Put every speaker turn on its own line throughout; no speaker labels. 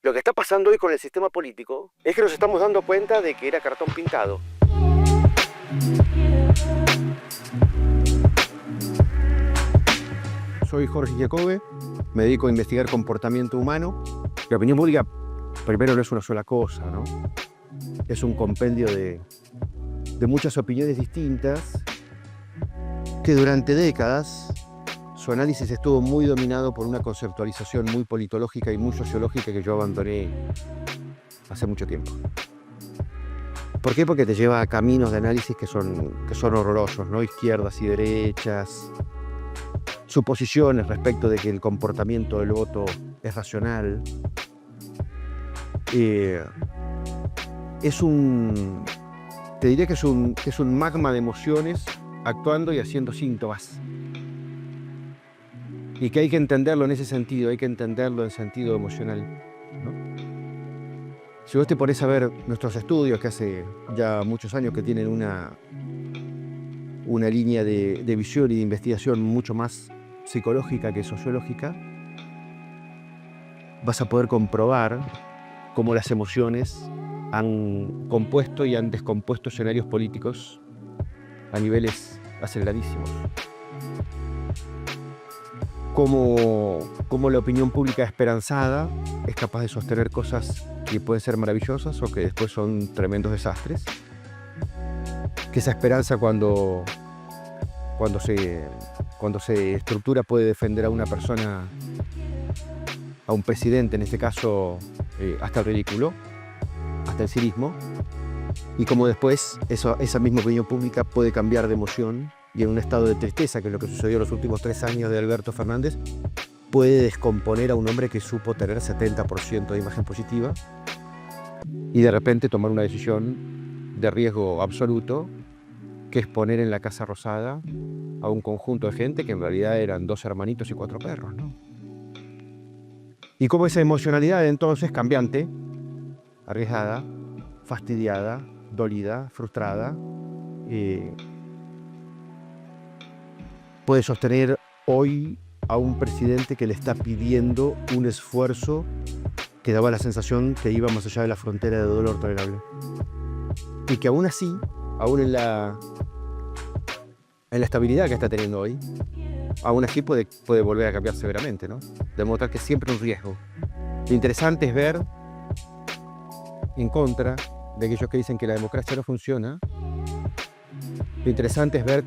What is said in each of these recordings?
Lo que está pasando hoy con el sistema político es que nos estamos dando cuenta de que era cartón pintado. Soy Jorge Jacobe, me dedico a investigar comportamiento humano. La opinión pública, primero, no es una sola cosa, ¿no? Es un compendio de muchas opiniones distintas que durante décadas su análisis estuvo muy dominado por una conceptualización muy politológica y muy sociológica que yo abandoné hace mucho tiempo. ¿Por qué? Porque te lleva a caminos de análisis que son horrorosos, ¿no? Izquierdas y derechas, suposiciones respecto de que el comportamiento del voto es racional. Te diría que es un magma de emociones actuando y haciendo síntomas. Y que hay que entenderlo en ese sentido, hay que entenderlo en sentido emocional, ¿no? Si vos te pones a ver nuestros estudios, que hace ya muchos años que tienen una línea de visión y de investigación mucho más psicológica que sociológica, vas a poder comprobar cómo las emociones han compuesto y han descompuesto escenarios políticos a niveles aceleradísimos. Cómo la opinión pública esperanzada es capaz de sostener cosas que pueden ser maravillosas o que después son tremendos desastres. Que esa esperanza cuando se estructura puede defender a una persona, a un presidente en este caso, hasta el ridículo, hasta el cinismo, y cómo después esa misma opinión pública puede cambiar de emoción y en un estado de tristeza, que es lo que sucedió en los últimos 3 años de Alberto Fernández, puede descomponer a un hombre que supo tener 70% de imagen positiva y de repente tomar una decisión de riesgo absoluto, que es poner en la Casa Rosada a un conjunto de gente que en realidad eran 2 hermanitos y 4 perros, ¿no? Y cómo esa emocionalidad entonces cambiante, arriesgada, fastidiada, dolida, frustrada, puede sostener hoy a un presidente que le está pidiendo un esfuerzo que daba la sensación que iba más allá de la frontera de dolor tolerable. Y que aún así, aún en la estabilidad que está teniendo hoy, aún así puede volver a cambiar severamente, ¿no? Demostrar que siempre un riesgo. Lo interesante es ver, en contra de aquellos que dicen que la democracia no funciona, lo interesante es ver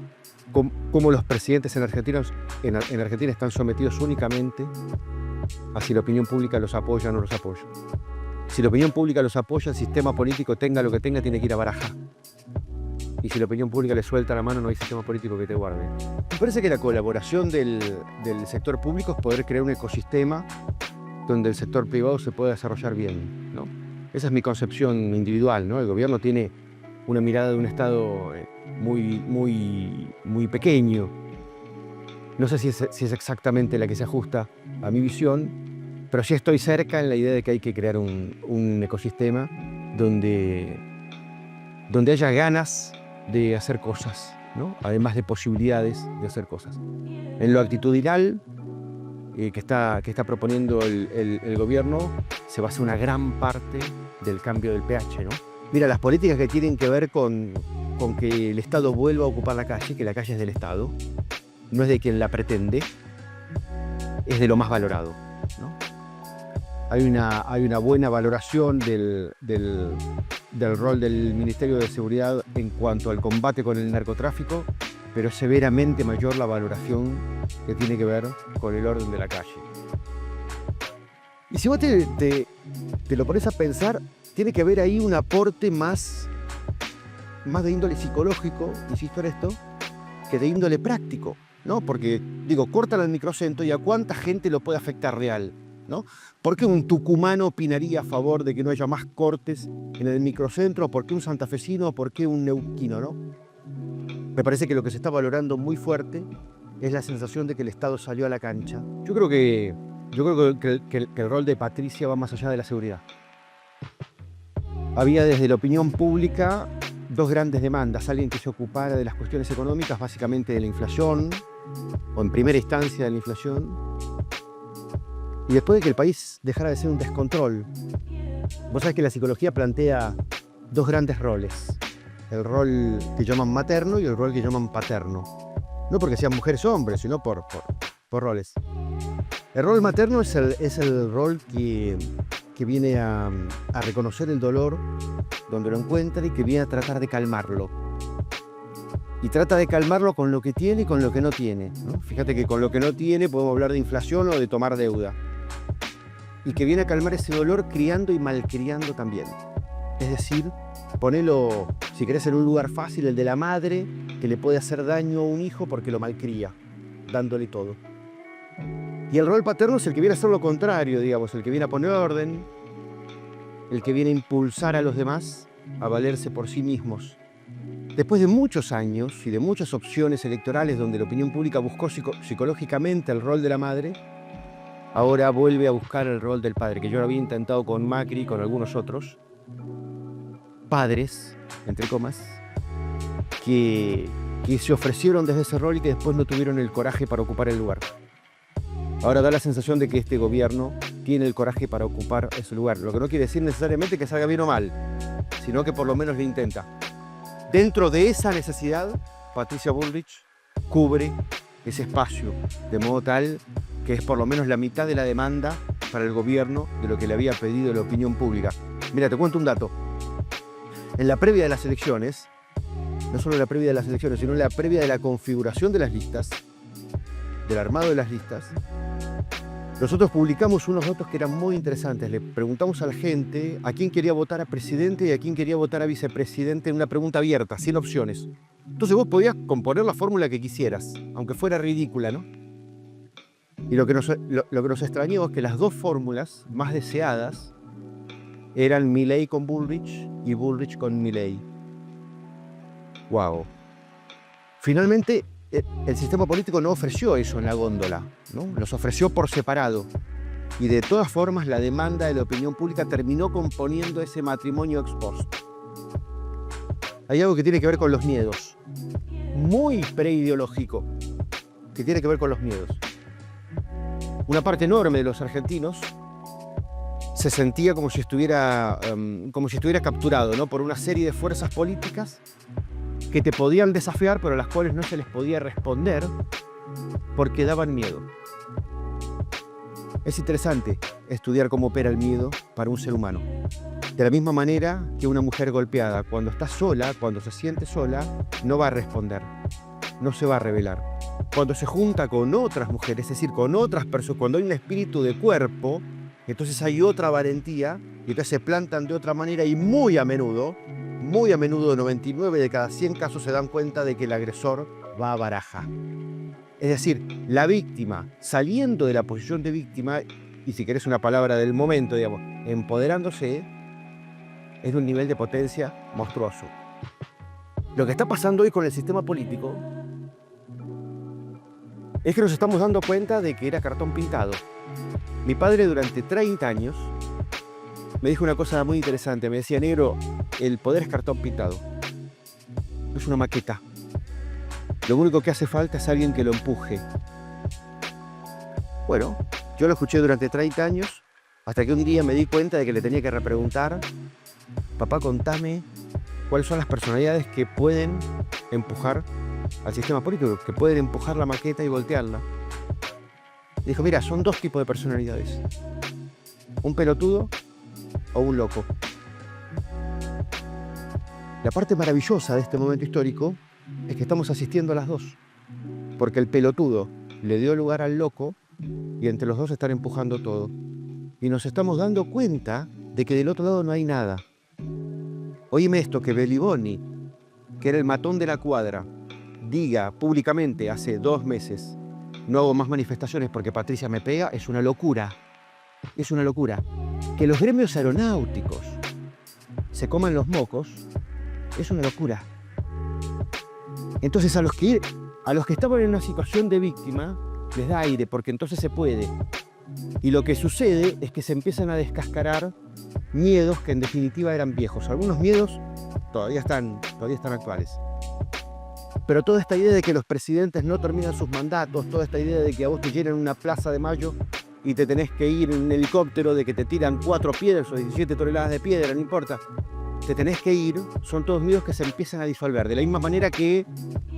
cómo los presidentes en Argentina están sometidos únicamente a si la opinión pública los apoya o no los apoya. Si la opinión pública los apoya, el sistema político, tenga lo que tenga, tiene que ir a baraja. Y si la opinión pública le suelta la mano, no hay sistema político que te guarde. Me parece que la colaboración del sector público es poder crear un ecosistema donde el sector privado se pueda desarrollar bien, ¿no? Esa es mi concepción individual, ¿no? El gobierno tiene una mirada de un Estado muy pequeño. No sé si es exactamente la que se ajusta a mi visión, pero sí estoy cerca en la idea de que hay que crear un ecosistema donde haya ganas de hacer cosas, ¿no? Además de posibilidades de hacer cosas. En lo actitudinal que está proponiendo el gobierno se basa una gran parte del cambio del pH, ¿no? Mira, las políticas que tienen que ver con que el Estado vuelva a ocupar la calle, que la calle es del Estado, no es de quien la pretende, es de lo más valorado, ¿no? Hay una buena valoración del rol del Ministerio de Seguridad en cuanto al combate con el narcotráfico, pero es severamente mayor la valoración que tiene que ver con el orden de la calle. Y si vos te lo pones a pensar, tiene que haber ahí un aporte más de índole psicológico, insisto en esto, que de índole práctico, ¿no? Porque, digo, cortan el microcentro y a cuánta gente lo puede afectar real, ¿no? ¿Por qué un tucumano opinaría a favor de que no haya más cortes en el microcentro? ¿Por qué un santafesino? ¿Por qué un neuquino, no? Me parece que lo que se está valorando muy fuerte es la sensación de que el Estado salió a la cancha. Yo creo que el rol de Patricia va más allá de la seguridad. Había desde la opinión pública 2 grandes demandas. Alguien que se ocupara de las cuestiones económicas, básicamente de la inflación, o en primera instancia de la inflación, y después de que el país dejara de ser un descontrol. Vos sabés que la psicología plantea dos grandes roles, el rol que llaman materno y el rol que llaman paterno. No porque sean mujeres o hombres, sino por roles. El rol materno es el rol que viene a reconocer el dolor donde lo encuentra y que viene a tratar de calmarlo. Y trata de calmarlo con lo que tiene y con lo que no tiene, ¿no? Fíjate que con lo que no tiene podemos hablar de inflación o de tomar deuda. Y que viene a calmar ese dolor criando y malcriando también. Es decir, ponelo, si querés, en un lugar fácil, el de la madre, que le puede hacer daño a un hijo porque lo malcría, dándole todo. Y el rol paterno es el que viene a hacer lo contrario, digamos, el que viene a poner orden, el que viene a impulsar a los demás a valerse por sí mismos. Después de muchos años y de muchas opciones electorales donde la opinión pública buscó psicológicamente el rol de la madre, ahora vuelve a buscar el rol del padre, que yo lo había intentado con Macri y con algunos otros padres, entre comas, que se ofrecieron desde ese rol y que después no tuvieron el coraje para ocupar el lugar. Ahora da la sensación de que este gobierno tiene el coraje para ocupar ese lugar, lo que no quiere decir necesariamente que salga bien o mal, sino que por lo menos lo intenta. Dentro de esa necesidad, Patricia Bullrich cubre ese espacio, de modo tal que es por lo menos la mitad de la demanda para el gobierno de lo que le había pedido la opinión pública. Mira, te cuento un dato. En la previa de las elecciones, no solo la previa de las elecciones, sino la previa de la configuración de las listas, del armado de las listas, nosotros publicamos unos datos que eran muy interesantes. Le preguntamos a la gente a quién quería votar a presidente y a quién quería votar a vicepresidente en una pregunta abierta, sin opciones. Entonces vos podías componer la fórmula que quisieras, aunque fuera ridícula, ¿no? Y lo que nos extrañó es que las dos fórmulas más deseadas eran Milei con Bullrich y Bullrich con Milei. ¡Wow! Finalmente, el sistema político no ofreció eso en la góndola, ¿no? Los ofreció por separado. Y de todas formas, la demanda de la opinión pública terminó componiendo ese matrimonio ex post. Hay algo que tiene que ver con los miedos, muy preideológico, que tiene que ver con los miedos. Una parte enorme de los argentinos se sentía como si estuviera capturado, ¿no? Por una serie de fuerzas políticas que te podían desafiar, pero a las cuales no se les podía responder porque daban miedo. Es interesante estudiar cómo opera el miedo para un ser humano. De la misma manera que una mujer golpeada, cuando está sola, cuando se siente sola, no va a responder, no se va a rebelar. Cuando se junta con otras mujeres, es decir, con otras personas, cuando hay un espíritu de cuerpo, entonces hay otra valentía, y entonces se plantan de otra manera y muy a menudo, 99 de cada 100 casos se dan cuenta de que el agresor va a baraja. Es decir, la víctima, saliendo de la posición de víctima, y si querés una palabra del momento, digamos, empoderándose, es de un nivel de potencia monstruoso. Lo que está pasando hoy con el sistema político es que nos estamos dando cuenta de que era cartón pintado. Mi padre durante 30 años me dijo una cosa muy interesante. Me decía: negro, el poder es cartón pintado. Es una maqueta. Lo único que hace falta es alguien que lo empuje. Bueno, yo lo escuché durante 30 años, hasta que un día me di cuenta de que le tenía que repreguntar: papá, contame cuáles son las personalidades que pueden empujar al sistema político, que pueden empujar la maqueta y voltearla. Y dijo: mira, son dos tipos de personalidades. Un pelotudo o un loco. La parte maravillosa de este momento histórico es que estamos asistiendo a las dos. Porque el pelotudo le dio lugar al loco y entre los dos están empujando todo. Y nos estamos dando cuenta de que del otro lado no hay nada. Oíme esto, que Beliboni, que era el matón de la cuadra, diga públicamente hace 2 meses: no hago más manifestaciones porque Patricia me pega, es una locura. Es una locura. Que los gremios aeronáuticos se coman los mocos es una locura. Entonces a los que estaban en una situación de víctima les da aire, porque entonces se puede. Y lo que sucede es que se empiezan a descascarar miedos que en definitiva eran viejos. Algunos miedos todavía están actuales. Pero toda esta idea de que los presidentes no terminan sus mandatos, toda esta idea de que a vos te llenan una plaza de Mayo y te tenés que ir en un helicóptero de que te tiran 4 piedras o 17 toneladas de piedra, no importa. Te tenés que ir, son todos miedos que se empiezan a disolver. De la misma manera que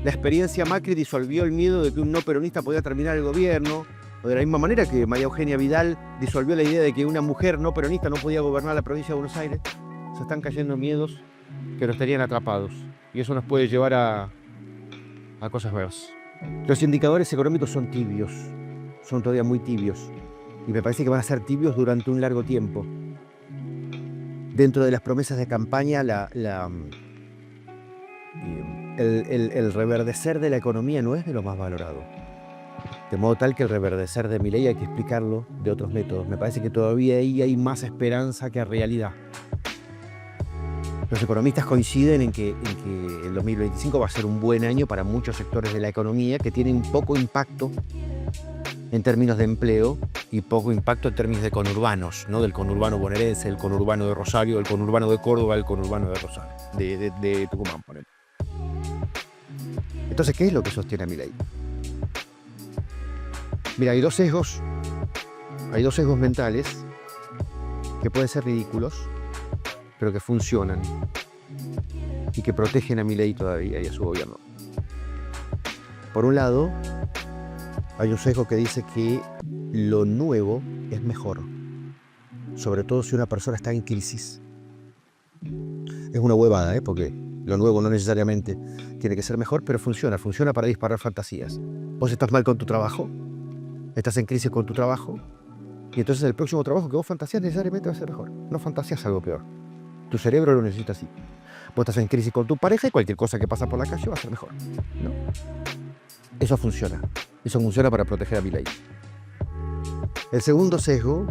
la experiencia Macri disolvió el miedo de que un no peronista podía terminar el gobierno, o de la misma manera que María Eugenia Vidal disolvió la idea de que una mujer no peronista no podía gobernar la provincia de Buenos Aires. Se están cayendo miedos que nos tenían atrapados. Y eso nos puede llevar a cosas nuevas. Los indicadores económicos son tibios, son todavía muy tibios. Y me parece que van a ser tibios durante un largo tiempo. Dentro de las promesas de campaña, el reverdecer de la economía no es de lo más valorado. De modo tal que el reverdecer de Milei hay que explicarlo de otros métodos. Me parece que todavía ahí hay más esperanza que realidad. Los economistas coinciden en que el 2025 va a ser un buen año para muchos sectores de la economía que tienen poco impacto en términos de empleo y poco impacto en términos de conurbanos, ¿no? Del conurbano bonaerense, el conurbano de Rosario, el conurbano de Córdoba, el conurbano de Rosario, de Tucumán, por ejemplo. Entonces, ¿qué es lo que sostiene a Milei? Mira, hay dos sesgos mentales que pueden ser ridículos, pero que funcionan y que protegen a Milei todavía y a su gobierno. Por un lado, hay un sesgo que dice que lo nuevo es mejor, sobre todo si una persona está en crisis. Es una huevada, porque lo nuevo no necesariamente tiene que ser mejor, pero funciona para disparar fantasías. Vos estás mal con tu trabajo, estás en crisis con tu trabajo, y entonces el próximo trabajo que vos fantaseas necesariamente va a ser mejor. No fantaseas algo peor. Tu cerebro lo necesita así. Vos estás en crisis con tu pareja y cualquier cosa que pasa por la calle va a ser mejor, ¿no? Eso funciona. Eso funciona para proteger a Milei. El segundo sesgo,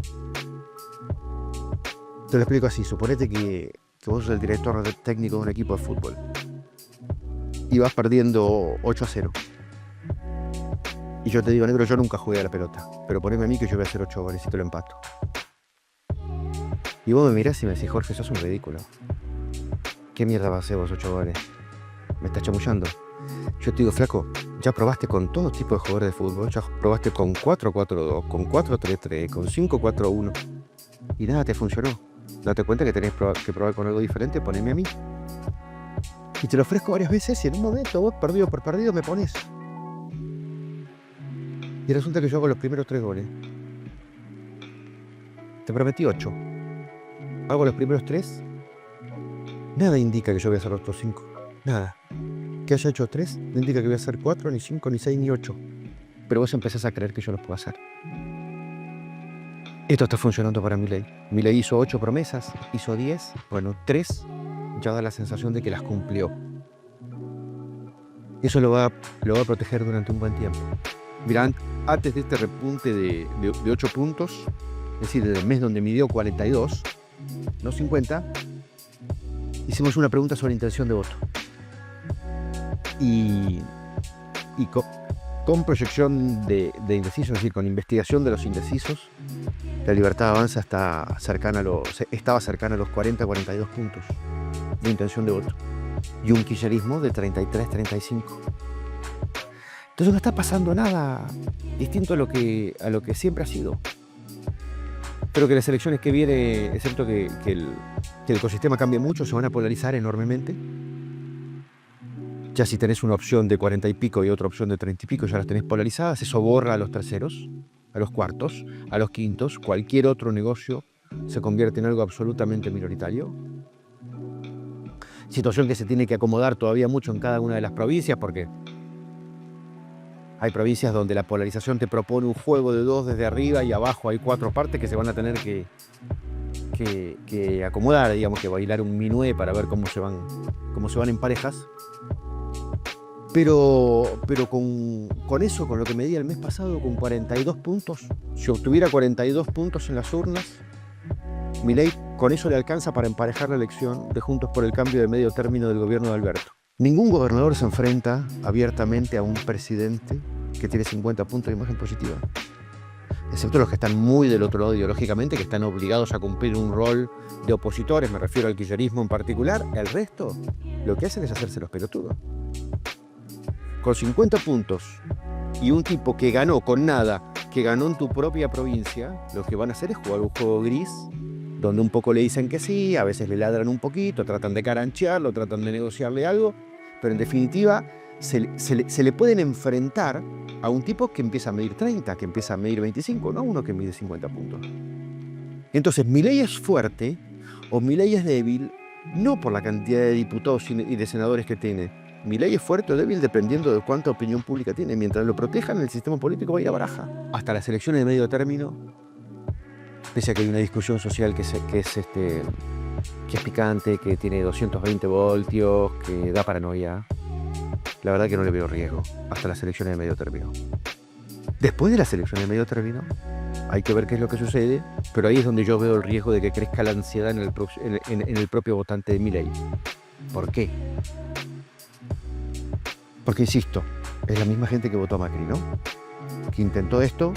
te lo explico así. Suponete que vos sos el director técnico de un equipo de fútbol y vas perdiendo 8-0. Y yo te digo, negro, yo nunca jugué a la pelota, pero poneme a mí que yo voy a hacer 8 goles y te lo empato. Y vos me mirás y me decís, Jorge, sos un ridículo. ¿Qué mierda vas a hacer vos 8 goles? ¿Me estás chamullando? Yo te digo, flaco, ya probaste con todo tipo de jugadores de fútbol, ya probaste con 4-4-2, con 4-3-3, con 5-4-1 y nada te funcionó. Date cuenta que tenés que probar con algo diferente, poneme a mí. Y te lo ofrezco varias veces y en un momento vos, perdido por perdido, me pones. Y resulta que yo hago los primeros 3 goles. Te prometí 8. Hago los primeros 3. Nada indica que yo voy a hacer los otros 5. Nada. Que haya hecho 3 no indica que voy a hacer 4, ni 5, ni 6, ni 8. Pero vos empezás a creer que yo los puedo hacer. Esto está funcionando para Milei. Milei hizo 8 promesas, hizo 10. Bueno, 3 ya da la sensación de que las cumplió. Eso lo va a proteger durante un buen tiempo. Mirá, antes de este repunte de 8 puntos, es decir, del mes donde midió 42, no 50, hicimos una pregunta sobre intención de voto. Y con proyección de indecisos, es decir, con investigación de los indecisos, la Libertad Avanza estaba cercana a los 40-42 puntos de intención de voto. Y un kirchnerismo de 33-35. Entonces no está pasando nada distinto a lo que siempre ha sido. Pero que las elecciones que viene, excepto que el ecosistema cambie mucho, se van a polarizar enormemente. Ya si tenés una opción de 40 y pico y otra opción de 30 y pico, ya las tenés polarizadas. Eso borra a los terceros, a los cuartos, a los quintos. Cualquier otro negocio se convierte en algo absolutamente minoritario. Situación que se tiene que acomodar todavía mucho en cada una de las provincias, porque hay provincias donde la polarización te propone un juego de 2 desde arriba y abajo hay 4 partes que se van a tener que acomodar, digamos, que bailar un minué para ver cómo se van en parejas. Pero con eso, con lo que medía el mes pasado, con 42 puntos, si obtuviera 42 puntos en las urnas, Milei con eso le alcanza para emparejar la elección de Juntos por el Cambio de medio término del gobierno de Alberto. Ningún gobernador se enfrenta abiertamente a un presidente que tiene 50 puntos de imagen positiva, excepto los que están muy del otro lado ideológicamente, que están obligados a cumplir un rol de opositores, me refiero al kirchnerismo en particular. El resto, lo que hacen es hacerse los pelotudos. Con 50 puntos y un tipo que ganó con nada, que ganó en tu propia provincia, lo que van a hacer es jugar un juego gris, donde un poco le dicen que sí, a veces le ladran un poquito, tratan de caranchearlo, tratan de negociarle algo, pero en definitiva se le pueden enfrentar a un tipo que empieza a medir 30, que empieza a medir 25, no a uno que mide 50 puntos. Entonces, Milei es fuerte o Milei es débil, no por la cantidad de diputados y de senadores que tiene. Milei es fuerte o débil dependiendo de cuánta opinión pública tiene. Mientras lo protejan, el sistema político va a ir a baraja. Hasta las elecciones de medio término, pese a que hay una discusión social que es picante, que tiene 220 voltios, que da paranoia, la verdad que no le veo riesgo hasta las elecciones de medio término. Después de las elecciones de medio término, hay que ver qué es lo que sucede, pero ahí es donde yo veo el riesgo de que crezca la ansiedad en el propio votante de Milei. ¿Por qué? Porque, insisto, es la misma gente que votó a Macri, ¿no? Que intentó esto,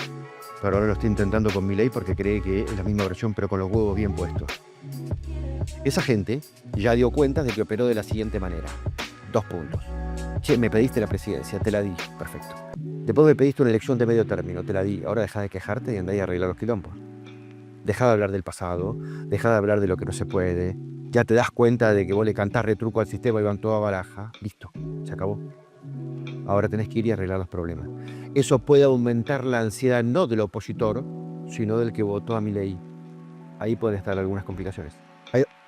pero ahora lo está intentando con Milei porque cree que es la misma versión, pero con los huevos bien puestos. Esa gente ya dio cuenta de que operó de la siguiente manera. 2 puntos. Che, me pediste la presidencia, te la di, perfecto. Después me pediste una elección de medio término, te la di. Ahora deja de quejarte y andá a arreglar los quilombos. Deja de hablar del pasado, deja de hablar de lo que no se puede. Ya te das cuenta de que vos le cantás retruco al sistema y van toda baraja. Listo, se acabó. Ahora tenés que ir y arreglar los problemas. Eso puede aumentar la ansiedad no del opositor, sino del que votó a Milei. Ahí pueden estar algunas complicaciones.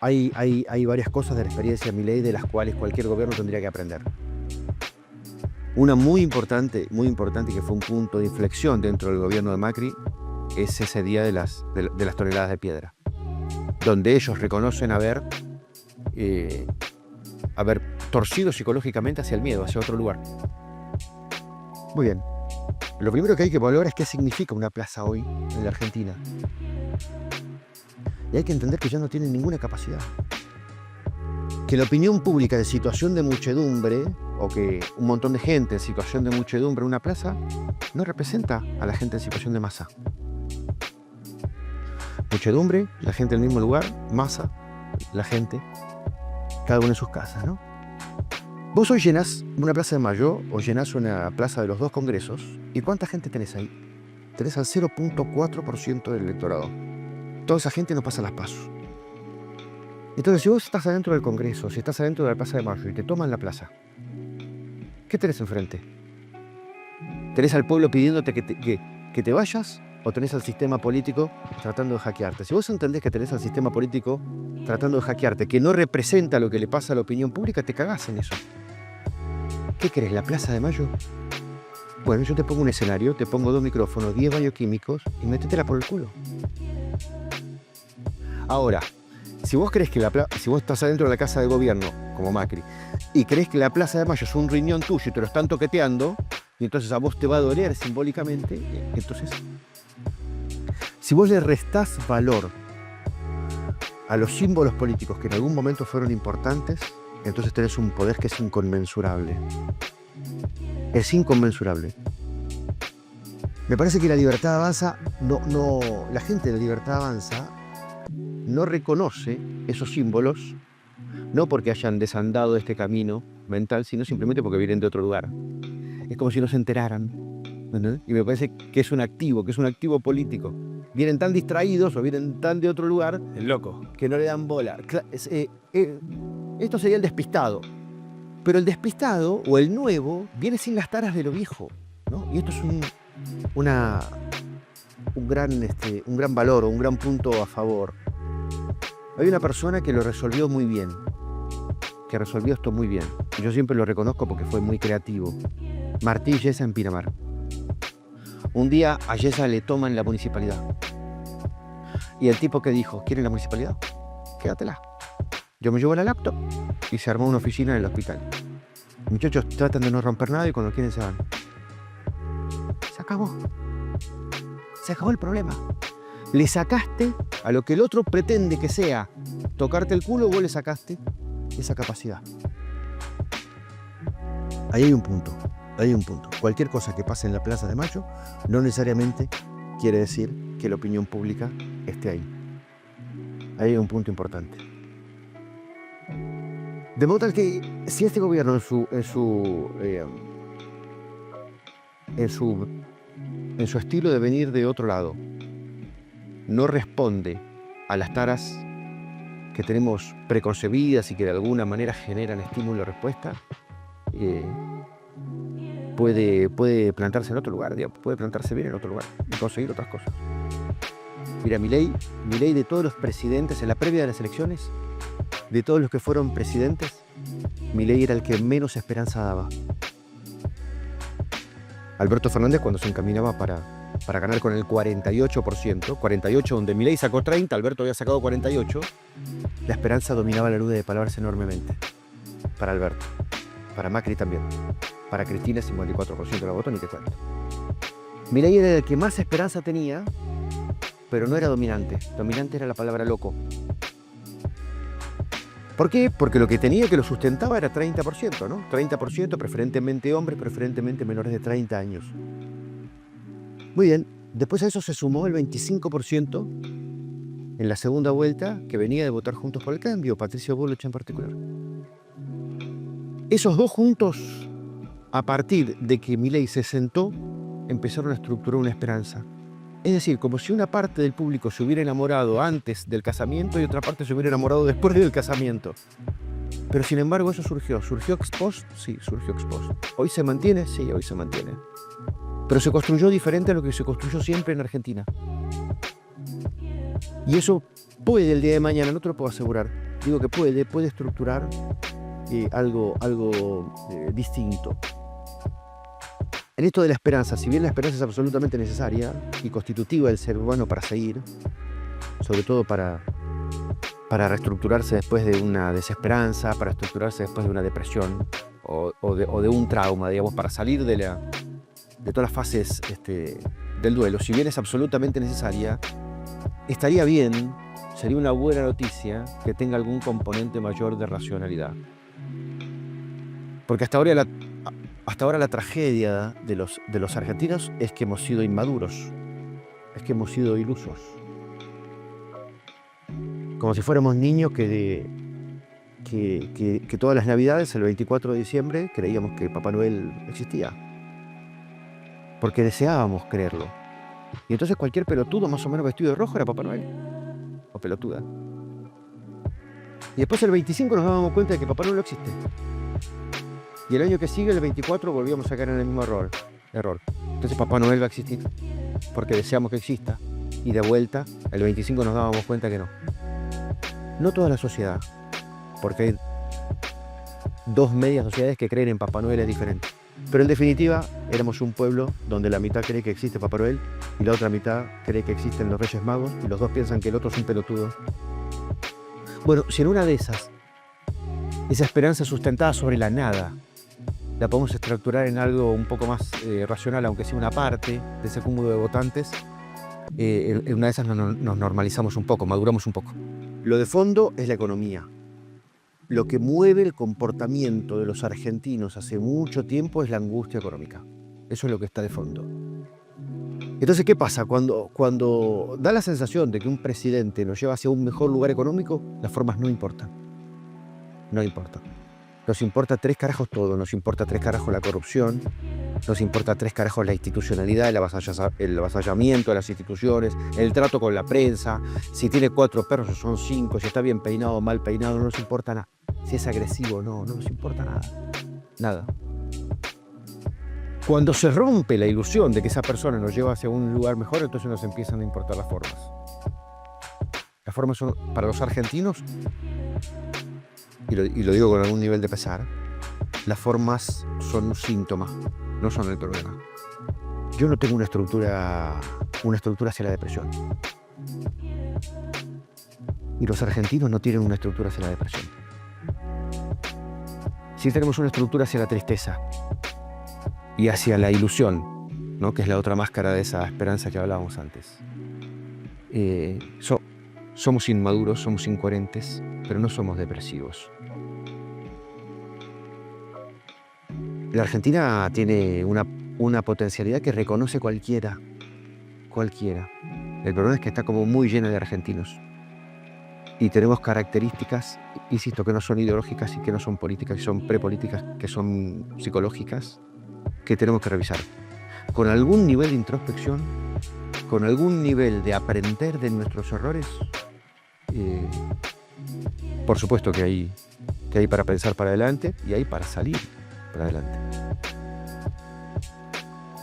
Hay varias cosas de la experiencia de Milei de las cuales cualquier gobierno tendría que aprender. Una muy importante que fue un punto de inflexión dentro del gobierno de Macri es ese día de las toneladas de piedra, donde ellos reconocen haber torcido psicológicamente hacia el miedo, hacia otro lugar. Muy bien. Lo primero que hay que valorar es qué significa una plaza hoy en la Argentina. Y hay que entender que ya no tienen ninguna capacidad. Que la opinión pública de situación de muchedumbre, o que un montón de gente en situación de muchedumbre en una plaza, no representa a la gente en situación de masa. Muchedumbre, la gente en el mismo lugar, masa, la gente, cada uno en sus casas, ¿no? Vos hoy llenás una plaza de Mayo o llenás una plaza de los 2 congresos, ¿y cuánta gente tenés ahí? Tenés al 0.4% del electorado. Toda esa gente no pasa las PASO. Entonces, si vos estás adentro del Congreso, si estás adentro de la Plaza de Mayo y te toman la plaza, ¿qué tenés enfrente? ¿Tenés al pueblo pidiéndote que te vayas o tenés al sistema político tratando de hackearte? Si vos entendés que tenés al sistema político tratando de hackearte, que no representa lo que le pasa a la opinión pública, te cagás en eso. ¿Qué querés, la Plaza de Mayo? Bueno, yo te pongo un escenario, te pongo 2 micrófonos, 10 baños químicos y métetela por el culo. Ahora, si vos crees que si vos estás adentro de la casa de gobierno, como Macri, y crees que la Plaza de Mayo es un riñón tuyo y te lo están toqueteando, y entonces a vos te va a doler simbólicamente, entonces, si vos le restás valor a los símbolos políticos que en algún momento fueron importantes, entonces tenés un poder que es inconmensurable. Es inconmensurable. Me parece que la Libertad Avanza, la gente de la Libertad Avanza no reconoce esos símbolos, no porque hayan desandado este camino mental, sino simplemente porque vienen de otro lugar. Es como si no se enteraran, ¿entendés? Y me parece que es un activo político. Vienen tan distraídos o vienen tan de otro lugar,
El loco.
que no le dan bola. Esto sería el despistado. Pero el despistado o el nuevo viene sin las taras de lo viejo, ¿no? Y esto es un gran valor o un gran punto a favor. Hay una persona que lo resolvió muy bien, que resolvió esto muy bien. Yo siempre lo reconozco porque fue muy creativo. Martí Yesa en Pinamar. Un día a Yesa le toman la municipalidad. Y el tipo que dijo, ¿quieren la municipalidad? Quédatela. Yo me llevo la laptop y se armó una oficina en el hospital. Los muchachos tratan de no romper nada y cuando quieren se van. Se acabó. Se acabó el problema. Le sacaste a lo que el otro pretende que sea tocarte el culo, vos le sacaste esa capacidad. Ahí hay un punto. Cualquier cosa que pase en la Plaza de Mayo no necesariamente quiere decir que la opinión pública esté ahí. Ahí hay un punto importante. De modo tal que si este gobierno en su en su estilo de venir de otro lado, no responde a las taras que tenemos preconcebidas y que de alguna manera generan estímulo y respuesta, puede plantarse en otro lugar, digamos, puede plantarse bien en otro lugar y conseguir otras cosas. Mira, Milei de todos los presidentes, en la previa de las elecciones, de todos los que fueron presidentes, Milei era el que menos esperanza daba. Alberto Fernández, cuando se encaminaba para ganar con el 48%, 48 donde Milei sacó 30, Alberto había sacado 48, la esperanza dominaba la nube de palabras enormemente. Para Alberto, para Macri también, para Cristina 54% de la voto, ni te cuento. Milei era el que más esperanza tenía, pero no era dominante. Dominante era la palabra loco. ¿Por qué? Porque lo que tenía que lo sustentaba era 30%, ¿no? 30%, preferentemente hombres, preferentemente menores de 30 años. Muy bien, después a eso se sumó el 25% en la segunda vuelta que venía de votar Juntos por el Cambio, Patricio Bullrich en particular. Esos dos juntos, a partir de que Milei se sentó, empezaron a estructurar una esperanza. Es decir, como si una parte del público se hubiera enamorado antes del casamiento y otra parte se hubiera enamorado después del casamiento. Pero sin embargo eso surgió. ¿Surgió ex post? Sí, surgió ex post. ¿Hoy se mantiene? Sí, hoy se mantiene. Pero se construyó diferente a lo que se construyó siempre en Argentina. Y eso puede el día de mañana, no te lo puedo asegurar, digo que puede estructurar algo distinto. En esto de la esperanza, si bien la esperanza es absolutamente necesaria y constitutiva del ser humano para seguir, sobre todo para reestructurarse después de una desesperanza, para estructurarse después de una depresión o de un trauma, digamos, para salir de todas las fases del duelo, si bien es absolutamente necesaria, estaría bien, sería una buena noticia que tenga algún componente mayor de racionalidad. Porque hasta ahora la tragedia de los argentinos es que hemos sido inmaduros, es que hemos sido ilusos. Como si fuéramos niños que todas las navidades, el 24 de diciembre, creíamos que Papá Noel existía. Porque deseábamos creerlo. Y entonces cualquier pelotudo más o menos vestido de rojo era Papá Noel. O pelotuda. Y después el 25 nos dábamos cuenta de que Papá Noel no existe. Y el año que sigue, el 24, volvíamos a caer en el mismo error. Entonces Papá Noel va a existir porque deseamos que exista. Y de vuelta, el 25 nos dábamos cuenta que no. No toda la sociedad, porque hay dos medias sociedades que creen en Papá Noel es diferente. Pero en definitiva, éramos un pueblo donde la mitad cree que existe Papá Noel y la otra mitad cree que existen los Reyes Magos y los dos piensan que el otro es un pelotudo. Bueno, si en una de esas, esa esperanza sustentada sobre la nada, la podemos estructurar en algo un poco más racional, aunque sea una parte de ese cúmulo de votantes, en una de esas nos normalizamos un poco, maduramos un poco. Lo de fondo es la economía. Lo que mueve el comportamiento de los argentinos hace mucho tiempo es la angustia económica. Eso es lo que está de fondo. Entonces, ¿qué pasa? Cuando da la sensación de que un presidente nos lleva hacia un mejor lugar económico, las formas no importan. No importan. Nos importa 3 carajos todo. Nos importa 3 carajos la corrupción. Nos importa 3 carajos la institucionalidad, el avasallamiento de las instituciones, el trato con la prensa, si tiene 4 perros o son 5, si está bien peinado o mal peinado, no nos importa nada. Si es agresivo o no nos importa nada. Nada. Cuando se rompe la ilusión de que esa persona nos lleva hacia un lugar mejor, entonces nos empiezan a importar las formas. Las formas son, para los argentinos, y lo digo con algún nivel de pesar, las formas son un síntoma, no son el problema. Yo no tengo una estructura hacia la depresión. Y los argentinos no tienen una estructura hacia la depresión. Sí tenemos una estructura hacia la tristeza y hacia la ilusión, ¿no? Que es la otra máscara de esa esperanza que hablábamos antes. Somos inmaduros, somos incoherentes, pero no somos depresivos. La Argentina tiene una potencialidad que reconoce cualquiera. El problema es que está como muy llena de argentinos. Y tenemos características, insisto, que no son ideológicas y que no son políticas, que son prepolíticas, que son psicológicas, que tenemos que revisar. con algún nivel de introspección, con algún nivel de aprender de nuestros errores, por supuesto que hay para pensar para adelante y hay para salir para adelante.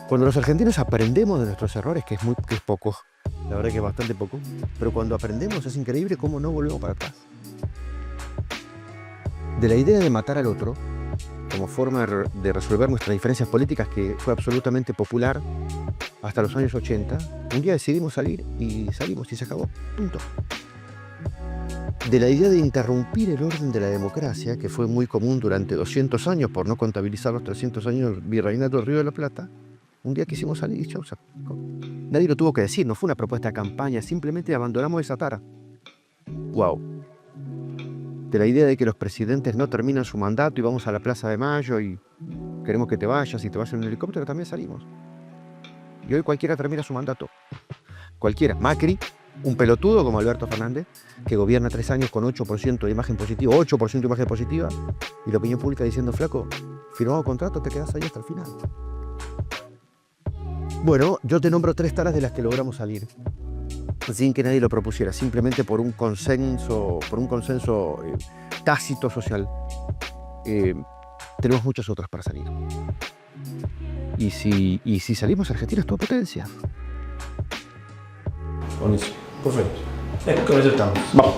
Cuando los argentinos aprendemos de nuestros errores, que es poco, la verdad que es bastante poco, pero cuando aprendemos es increíble cómo no volvemos para atrás. De la idea de matar al otro como forma de resolver nuestras diferencias políticas, que fue absolutamente popular hasta los años 80, un día decidimos salir y salimos y se acabó, punto. De la idea de interrumpir el orden de la democracia, que fue muy común durante 200 años, por no contabilizar los 300 años del virreinato del Río de la Plata, un día quisimos salir y chau, se acabó. Nadie lo tuvo que decir, no fue una propuesta de campaña, simplemente abandonamos esa tara. ¡Wow! De la idea de que los presidentes no terminan su mandato y vamos a la Plaza de Mayo y queremos que te vayas y te vayas en un helicóptero, también salimos. Y hoy cualquiera termina su mandato. Cualquiera. Macri, un pelotudo como Alberto Fernández, que gobierna 3 años con 8% de imagen positiva, 8% de imagen positiva, y la opinión pública diciendo, flaco, firmado contrato, te quedas ahí hasta el final. Bueno, yo te nombro 3 taras de las que logramos salir, sin que nadie lo propusiera, simplemente por un consenso tácito social. Tenemos muchas otras para salir. Y si salimos, Argentina es toda potencia.
Buenísimo, perfecto. Con eso estamos. Vamos.